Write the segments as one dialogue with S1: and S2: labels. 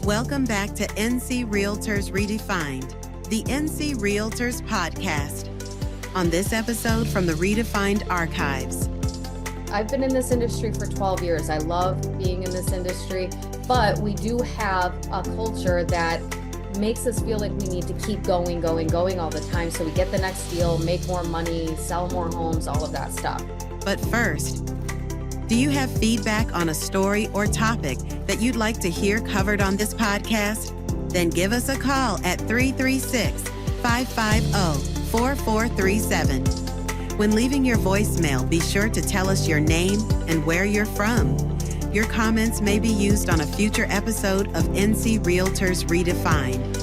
S1: Welcome back to NC Realtors Redefined, the NC Realtors podcast. On this episode from the Redefined archives.
S2: I've been in this industry for 12 years. I love being in this industry, but we do have a culture that makes us feel like we need to keep going all the time. So we get the next deal, make more money, sell more homes, all of that stuff.
S1: But first, do you have feedback on a story or topic that you'd like to hear covered on this podcast? Then give us a call at 336-550-4437. When leaving your voicemail, be sure to tell us your name and where you're from. Your comments may be used on a future episode of NC Realtors Redefined.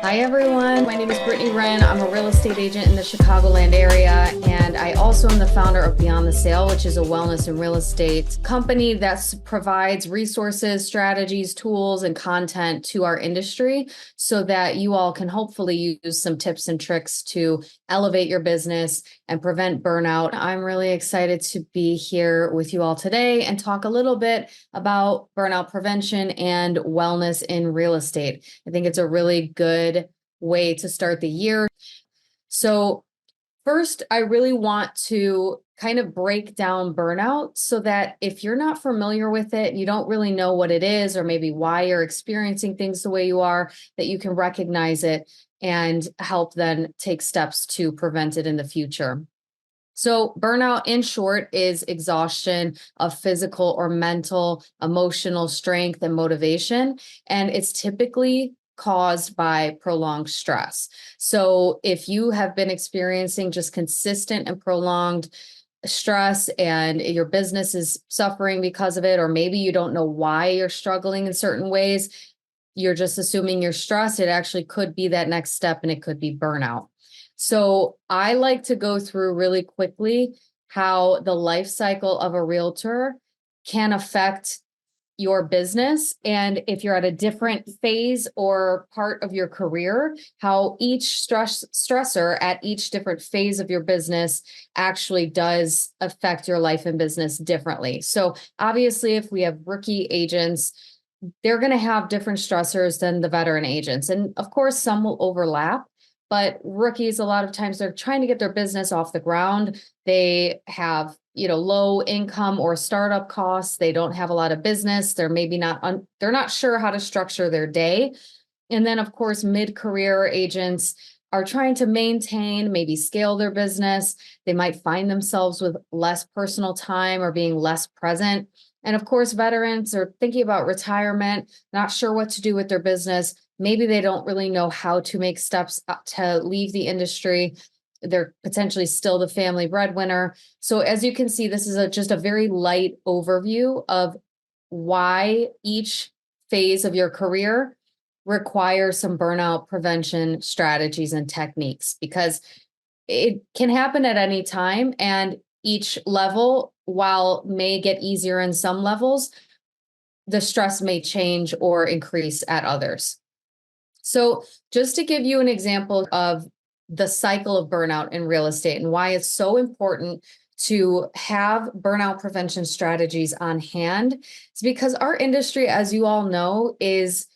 S2: Hi everyone, my name is Brittany Wren. I'm a real estate agent in the Chicagoland area, and I also am the founder of Beyond the Sale, which is a wellness and real estate company that provides resources, strategies, tools, and content to our industry so that you all can hopefully use some tips and tricks to elevate your business and prevent burnout. I'm really excited to be here with you all today and talk a little bit about burnout prevention and wellness in real estate. I think it's a really good way to start the year. So first, I really want to kind of break down burnout so that if you're not familiar with it, you don't really know what it is, or maybe why you're experiencing things the way you are, that you can recognize it and help then take steps to prevent it in the future. So burnout, in short, is exhaustion of physical or mental, emotional strength and motivation. And it's typically caused by prolonged stress. So if you have been experiencing just consistent and prolonged stress and your business is suffering because of it, or maybe you don't know why you're struggling in certain ways, you're just assuming you're stressed, it actually could be that next step and it could be burnout. So I like to go through really quickly how the life cycle of a realtor can affect your business. And if you're at a different phase or part of your career, how each stressor at each different phase of your business actually does affect your life and business differently. So obviously, if we have rookie agents, they're going to have different stressors than the veteran agents. And of course, some will overlap. But rookies, a lot of times they're trying to get their business off the ground. They have, low income or startup costs. They don't have a lot of business. They're maybe they're not sure how to structure their day. And then, of course, mid-career agents are trying to maintain, maybe scale their business. They might find themselves with less personal time or being less present. And of course, veterans are thinking about retirement, not sure what to do with their business. Maybe they don't really know how to make steps to leave the industry. They're potentially still the family breadwinner. So as you can see, this is just a very light overview of why each phase of your career requires some burnout prevention strategies and techniques, because it can happen at any time, and each level, while may get easier in some levels, the stress may change or increase at others. So just to give you an example of the cycle of burnout in real estate and why it's so important to have burnout prevention strategies on hand, it's because our industry, as you all know, it's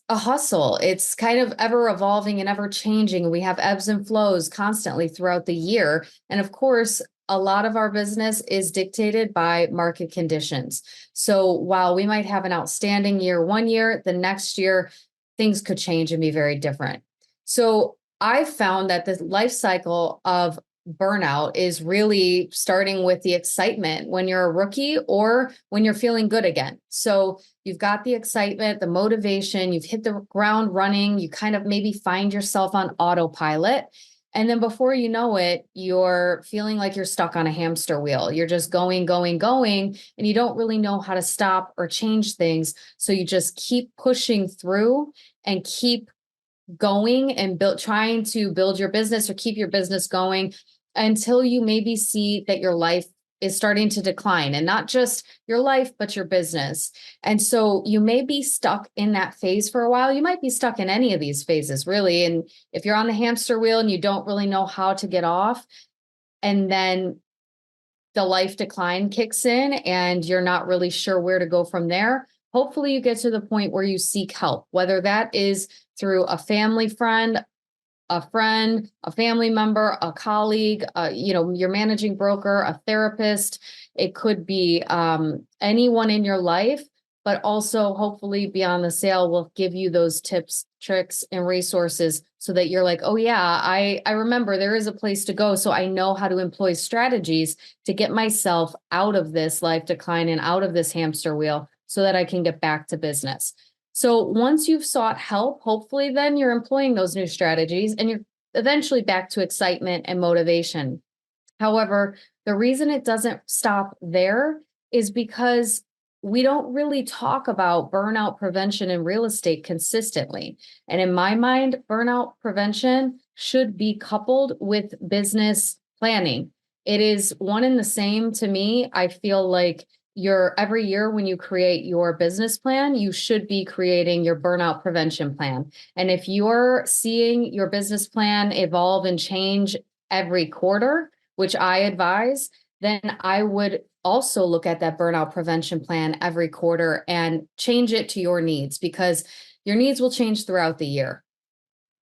S2: a hustle. It's kind of ever evolving and ever changing. We have ebbs and flows constantly throughout the year. And of course, a lot of our business is dictated by market conditions. So while we might have an outstanding year one year, the next year, things could change and be very different. So I found that the life cycle of burnout is really starting with the excitement when you're a rookie or when you're feeling good again. So you've got the excitement, the motivation, you've hit the ground running, you kind of maybe find yourself on autopilot. And then before you know it, you're feeling like you're stuck on a hamster wheel. You're just going, and you don't really know how to stop or change things. So you just keep pushing through and keep going and trying to build your business or keep your business going until you maybe see that your life is starting to decline, and not just your life, but your business. And so you may be stuck in that phase for a while. You might be stuck in any of these phases, really. And if you're on the hamster wheel and you don't really know how to get off, and then the life decline kicks in and you're not really sure where to go from there, hopefully you get to the point where you seek help, whether that is through a family friend, a family member, a colleague, your managing broker, a therapist. It could be anyone in your life, but also hopefully Beyond the Sale will give you those tips, tricks, and resources so that you're like, oh yeah, I remember there is a place to go. So I know how to employ strategies to get myself out of this life decline and out of this hamster wheel so that I can get back to business. So once you've sought help, hopefully then you're employing those new strategies and you're eventually back to excitement and motivation. However, the reason it doesn't stop there is because we don't really talk about burnout prevention in real estate consistently. And in my mind, burnout prevention should be coupled with business planning. It is one and the same to me. I feel like every year when you create your business plan, you should be creating your burnout prevention plan. And if you're seeing your business plan evolve and change every quarter, which I advise, then I would also look at that burnout prevention plan every quarter and change it to your needs, because your needs will change throughout the year.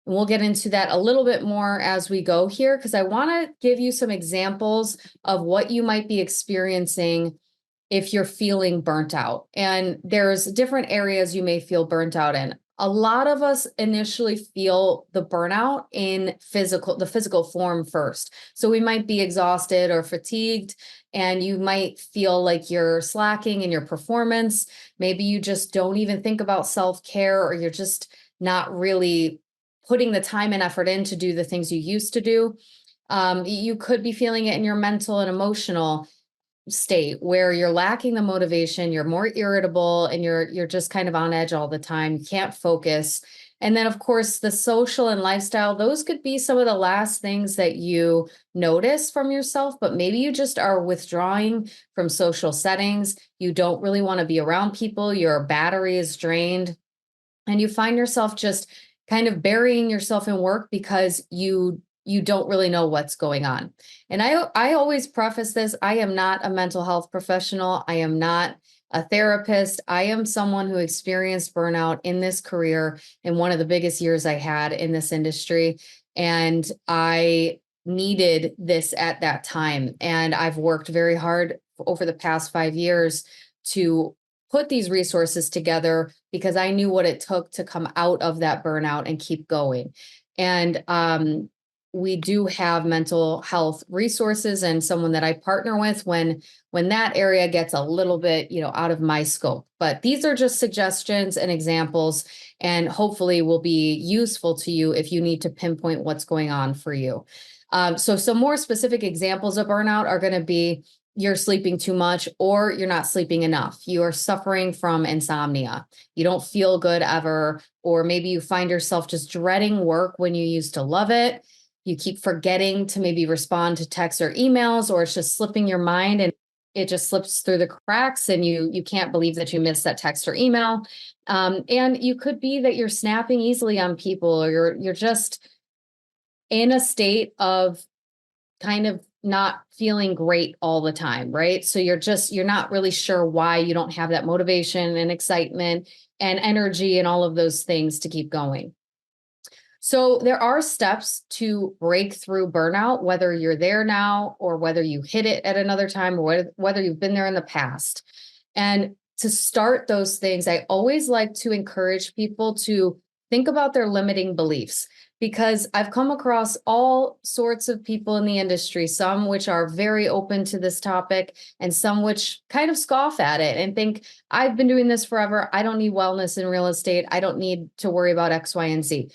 S2: And we'll get into that a little bit more as we go here, because I want to give you some examples of what you might be experiencing if you're feeling burnt out. And there's different areas you may feel burnt out in. A lot of us initially feel the burnout in the physical form first. So we might be exhausted or fatigued, and you might feel like you're slacking in your performance. Maybe you just don't even think about self-care, or you're just not really putting the time and effort in to do the things you used to do. You could be feeling it in your mental and emotional state where you're lacking the motivation, you're more irritable, and you're just kind of on edge all the time, you can't focus. And then of course the social and lifestyle, those could be some of the last things that you notice from yourself, but maybe you just are withdrawing from social settings. You don't really want to be around people, your battery is drained, and you find yourself just kind of burying yourself in work because you don't really know what's going on. And I always preface this, I am not a mental health professional. I am not a therapist. I am someone who experienced burnout in this career in one of the biggest years I had in this industry. And I needed this at that time. And I've worked very hard over the past 5 years to put these resources together because I knew what it took to come out of that burnout and keep going. And we do have mental health resources and someone that I partner with when that area gets a little bit, out of my scope. But these are just suggestions and examples, and hopefully will be useful to you if you need to pinpoint what's going on for you. So some more specific examples of burnout are going to be you're sleeping too much or you're not sleeping enough. You are suffering from insomnia. You don't feel good ever, or maybe you find yourself just dreading work when you used to love it. You keep forgetting to maybe respond to texts or emails, or it's just slipping your mind and it just slips through the cracks and you can't believe that you missed that text or email. And you could be that you're snapping easily on people, or you're just in a state of kind of not feeling great all the time, right? So you're not really sure why you don't have that motivation and excitement and energy and all of those things to keep going. So there are steps to break through burnout, whether you're there now or whether you hit it at another time, or whether you've been there in the past. And to start those things, I always like to encourage people to think about their limiting beliefs, because I've come across all sorts of people in the industry, some which are very open to this topic and some which kind of scoff at it and think, I've been doing this forever. I don't need wellness in real estate. I don't need to worry about X, Y, and Z.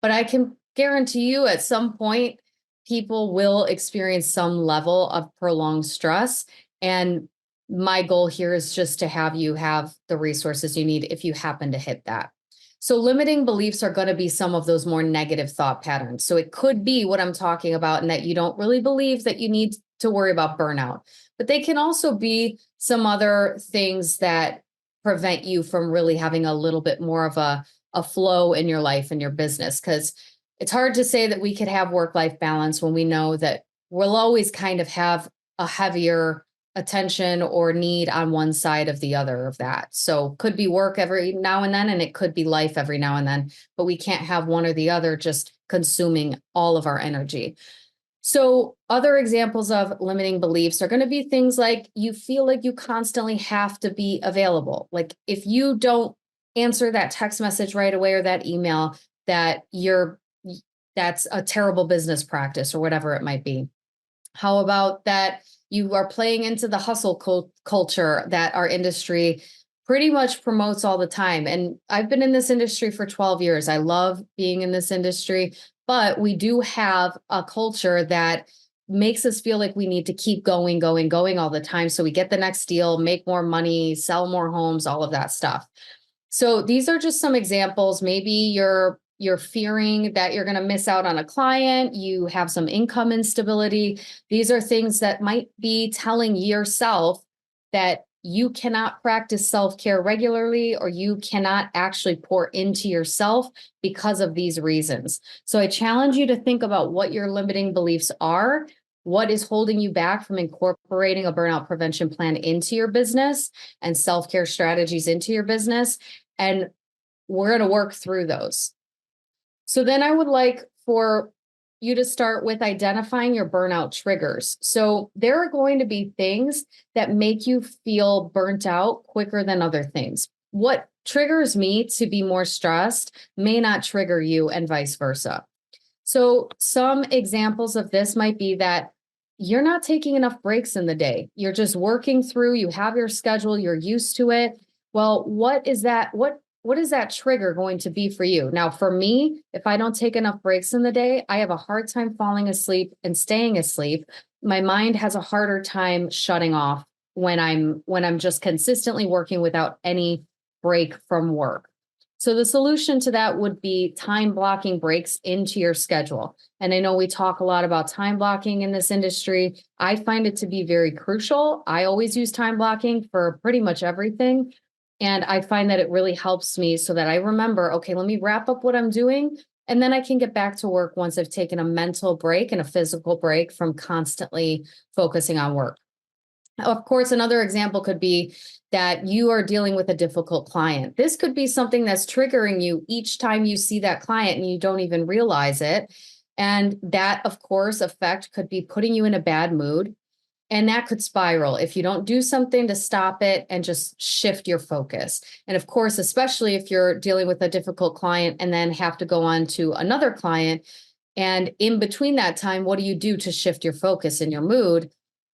S2: But I can guarantee you at some point, people will experience some level of prolonged stress. And my goal here is just to have you have the resources you need if you happen to hit that. So limiting beliefs are going to be some of those more negative thought patterns. So it could be what I'm talking about, and that you don't really believe that you need to worry about burnout. But they can also be some other things that prevent you from really having a little bit more of a flow in your life and your business. Because it's hard to say that we could have work-life balance when we know that we'll always kind of have a heavier attention or need on one side of the other of that. So could be work every now and then, and it could be life every now and then, but we can't have one or the other just consuming all of our energy. So other examples of limiting beliefs are going to be things like you feel like you constantly have to be available. Like if you don't answer that text message right away or that email, that's a terrible business practice or whatever it might be. How about that you are playing into the hustle culture that our industry pretty much promotes all the time? And I've been in this industry for 12 years. I love being in this industry, but we do have a culture that makes us feel like we need to keep going all the time. So we get the next deal, make more money, sell more homes, all of that stuff. So these are just some examples. Maybe you're fearing that you're going to miss out on a client. You have some income instability. These are things that might be telling yourself that you cannot practice self-care regularly, or you cannot actually pour into yourself because of these reasons. So I challenge you to think about what your limiting beliefs are. What is holding you back from incorporating a burnout prevention plan into your business and self-care strategies into your business? And we're going to work through those. So then I would like for you to start with identifying your burnout triggers. So there are going to be things that make you feel burnt out quicker than other things. What triggers me to be more stressed may not trigger you, and vice versa. So some examples of this might be that you're not taking enough breaks in the day. You're just working through, you have your schedule, you're used to it. Well, what is that? What is that trigger going to be for you? Now, for me, if I don't take enough breaks in the day, I have a hard time falling asleep and staying asleep. My mind has a harder time shutting off when I'm just consistently working without any break from work. So the solution to that would be time blocking breaks into your schedule. And I know we talk a lot about time blocking in this industry. I find it to be very crucial. I always use time blocking for pretty much everything. And I find that it really helps me so that I remember, okay, let me wrap up what I'm doing, and then I can get back to work once I've taken a mental break and a physical break from constantly focusing on work. Of course, another example could be that you are dealing with a difficult client. This could be something that's triggering you each time you see that client and you don't even realize it. And that, of course, effect could be putting you in a bad mood. And that could spiral if you don't do something to stop it and just shift your focus. And of course, especially if you're dealing with a difficult client and then have to go on to another client. And in between that time, what do you do to shift your focus and your mood?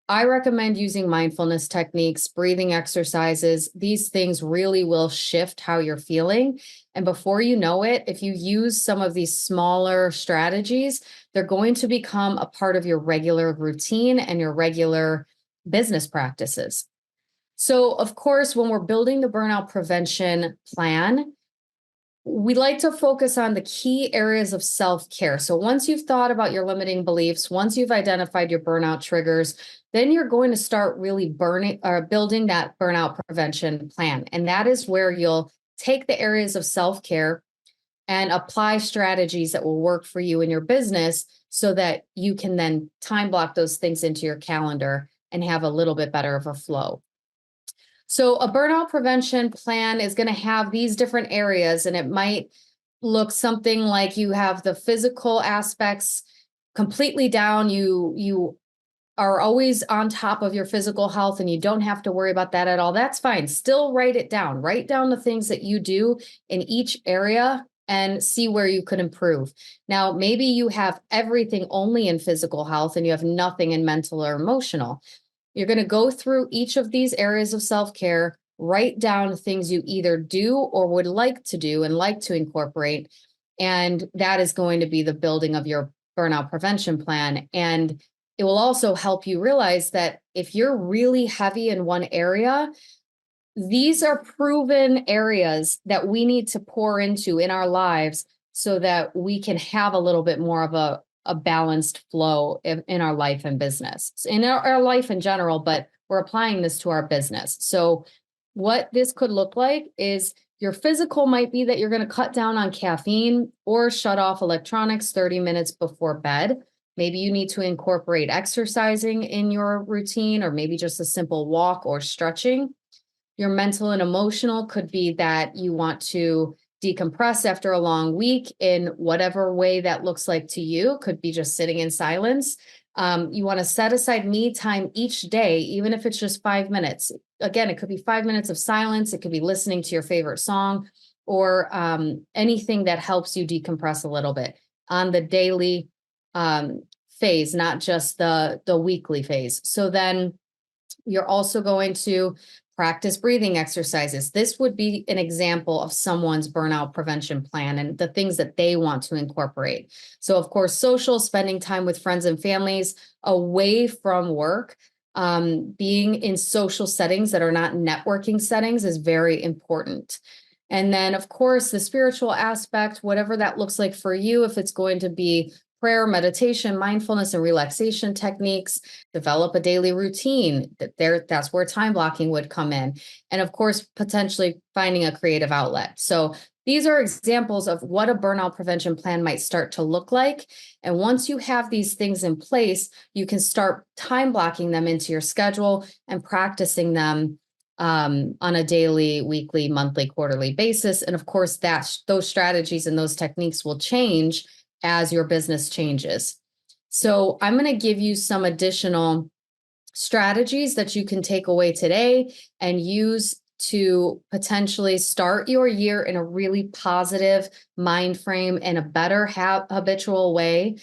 S2: I recommend using mindfulness techniques, breathing exercises. These things really will shift how you're feeling. And before you know it, if you use some of these smaller strategies, they're going to become a part of your regular routine and your regular business practices. So, of course, when we're building the burnout prevention plan, we like to focus on the key areas of self-care. So once you've thought about your limiting beliefs, once you've identified your burnout triggers, then you're going to start really building that burnout prevention plan. And that is where you'll take the areas of self-care and apply strategies that will work for you in your business so that you can then time block those things into your calendar and have a little bit better of a flow. So a burnout prevention plan is going to have these different areas, and it might look something like you have the physical aspects completely down. You are always on top of your physical health and you don't have to worry about that at all. That's fine. Still write it down. Write down the things that you do in each area and see where you could improve. Now, maybe you have everything only in physical health and you have nothing in mental or emotional. You're going to go through each of these areas of self-care, write down things you either do or would like to do and like to incorporate. And that is going to be the building of your burnout prevention plan. And it will also help you realize that if you're really heavy in one area, these are proven areas that we need to pour into in our lives so that we can have a little bit more of a balanced flow in our life and business, in our life in general, but we're applying this to our business. So what this could look like is your physical might be that you're going to cut down on caffeine or shut off electronics 30 minutes before bed. Maybe you need to incorporate exercising in your routine, or maybe just a simple walk or stretching. Your mental and emotional could be that you want to decompress after a long week in whatever way that looks like to you. Could be just sitting in silence. You want to set aside me time each day, even if it's just 5 minutes. Again, it could be 5 minutes of silence. It could be listening to your favorite song, or anything that helps you decompress a little bit on the daily phase, not just the weekly phase. So then you're also going to practice breathing exercises. This would be an example of someone's burnout prevention plan and the things that they want to incorporate. So, of course, social, spending time with friends and families away from work, being in social settings that are not networking settings is very important. And then, of course, the spiritual aspect, whatever that looks like for you, if it's going to be prayer, meditation, mindfulness, and relaxation techniques, develop a daily routine. That's where time blocking would come in. And of course, potentially finding a creative outlet. So these are examples of what a burnout prevention plan might start to look like. And once you have these things in place, you can start time blocking them into your schedule and practicing them on a daily, weekly, monthly, quarterly basis. And of course, those strategies and those techniques will change as your business changes. So I'm going to give you some additional strategies that you can take away today and use to potentially start your year in a really positive mind frame and a better habitual way.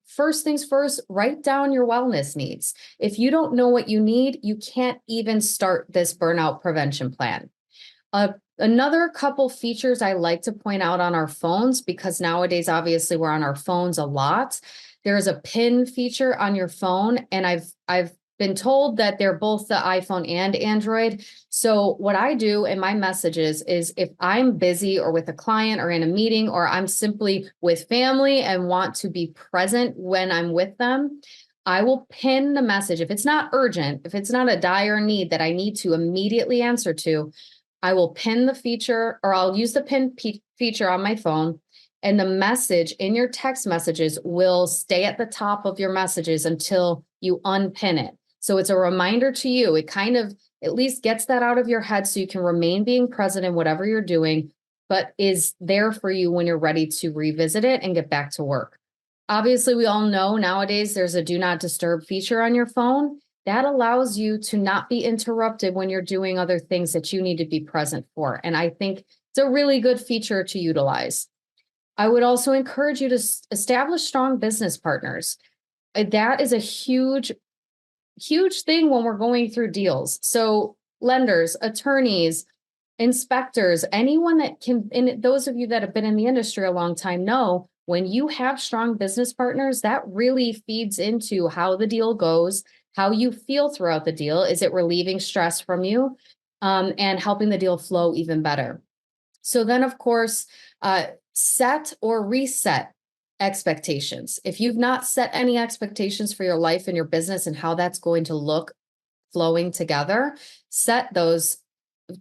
S2: First things first, write down your wellness needs. If you don't know what you need, you can't even start this burnout prevention plan. Another couple features I like to point out on our phones, because nowadays, obviously, we're on our phones a lot. There is a pin feature on your phone, and I've been told that they're both the iPhone and Android. So what I do in my messages is, if I'm busy or with a client or in a meeting, or I'm simply with family and want to be present when I'm with them, I will pin the message. If it's not urgent, if it's not a dire need that I need to immediately answer to, I will pin the feature, or I'll use the pin feature on my phone, and the message in your text messages will stay at the top of your messages until you unpin it. So it's a reminder to you. It kind of at least gets that out of your head so you can remain being present in whatever you're doing, but is there for you when you're ready to revisit it and get back to work. Obviously, we all know nowadays there's a do not disturb feature on your phone. That allows you to not be interrupted when you're doing other things that you need to be present for. And I think it's a really good feature to utilize. I would also encourage you to establish strong business partners. That is a huge, huge thing when we're going through deals. So lenders, attorneys, inspectors, anyone that can, and those of you that have been in the industry a long time know, when you have strong business partners, that really feeds into how the deal goes, how you feel throughout the deal. Is it relieving stress from you, and helping the deal flow even better? So then, of course, set or reset expectations. If you've not set any expectations for your life and your business and how that's going to look flowing together, set those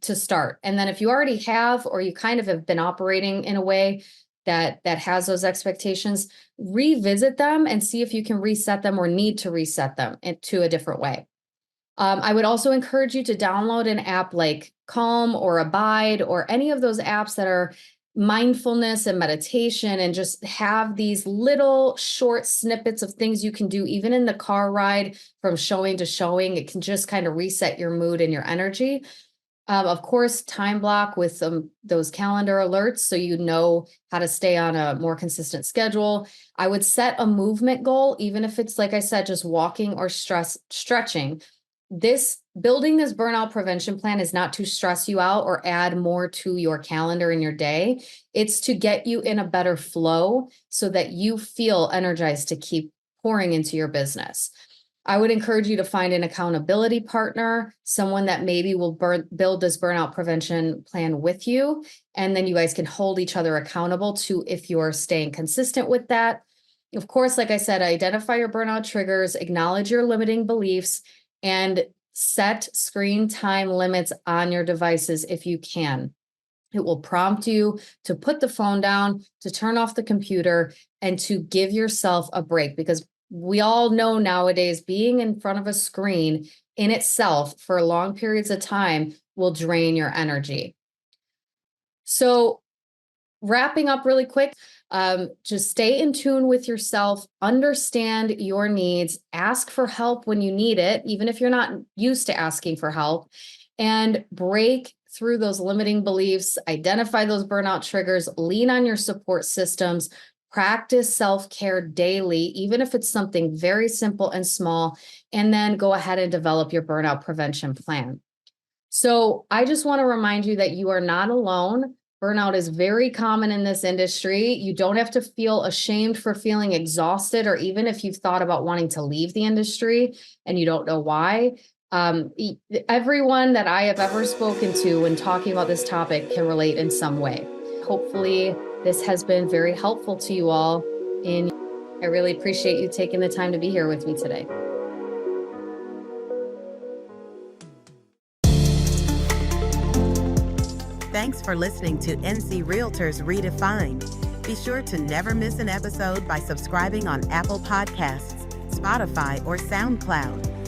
S2: to start. And then if you already have, or you kind of have been operating in a way that has those expectations, revisit them and see if you can reset them or need to reset them into a different way. I would also encourage you to download an app like Calm or Abide, or any of those apps that are mindfulness and meditation, and just have these little short snippets of things you can do even in the car ride from showing to showing. It can just kind of reset your mood and your energy. Of course, time block with those calendar alerts so you know how to stay on a more consistent schedule. I would set a movement goal, even if it's, like I said, just walking or stretching. Building this burnout prevention plan is not to stress you out or add more to your calendar in your day. It's to get you in a better flow so that you feel energized to keep pouring into your business. I would encourage you to find an accountability partner, someone that maybe will build this burnout prevention plan with you. And then you guys can hold each other accountable to if you're staying consistent with that. Of course, like I said, identify your burnout triggers, acknowledge your limiting beliefs, and set screen time limits on your devices if you can. It will prompt you to put the phone down, to turn off the computer, and to give yourself a break, because we all know nowadays being in front of a screen in itself for long periods of time will drain your energy. So, wrapping up really quick, just stay in tune with yourself, understand your needs, ask for help when you need it, even if you're not used to asking for help, and break through those limiting beliefs, identify those burnout triggers, lean on your support systems, practice self-care daily, even if it's something very simple and small, and then go ahead and develop your burnout prevention plan. So I just want to remind you that you are not alone. Burnout is very common in this industry. You don't have to feel ashamed for feeling exhausted, or even if you've thought about wanting to leave the industry and you don't know why. Everyone that I have ever spoken to when talking about this topic can relate in some way. Hopefully, this has been very helpful to you all. I really appreciate you taking the time to be here with me today.
S1: Thanks for listening to NC Realtors Redefined. Be sure to never miss an episode by subscribing on Apple Podcasts, Spotify, or SoundCloud.